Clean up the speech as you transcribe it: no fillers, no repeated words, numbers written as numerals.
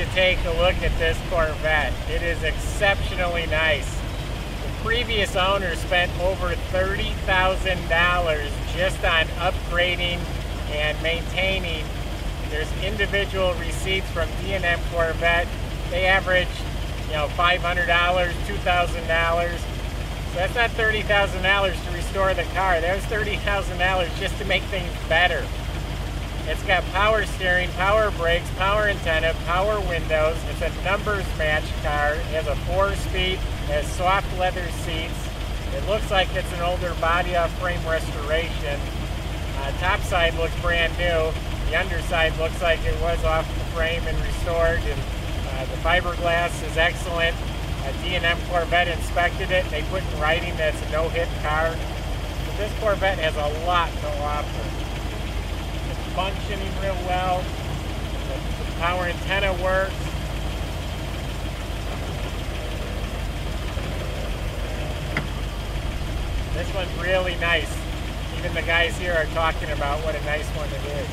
to take a look at this Corvette. It is exceptionally nice. The previous owner spent over $30,000 just on upgrading and maintaining. There's individual receipts from D&M Corvette. They average, $500, $2,000. So that's not $30,000 to restore the car. There's $30,000 just to make things better. It's got power steering, power brakes, power antenna, power windows. It's a numbers match car. It has a 4-speed, has soft leather seats. It looks like it's an older body off frame restoration. Top side looks brand new. The underside looks like it was off the frame and restored. And the fiberglass is excellent. D&M Corvette inspected it. They put in writing that it's a no-hit car. But this Corvette has a lot to offer. Functioning real well. The power antenna works. This one's really nice. Even the guys here are talking about what a nice one it is.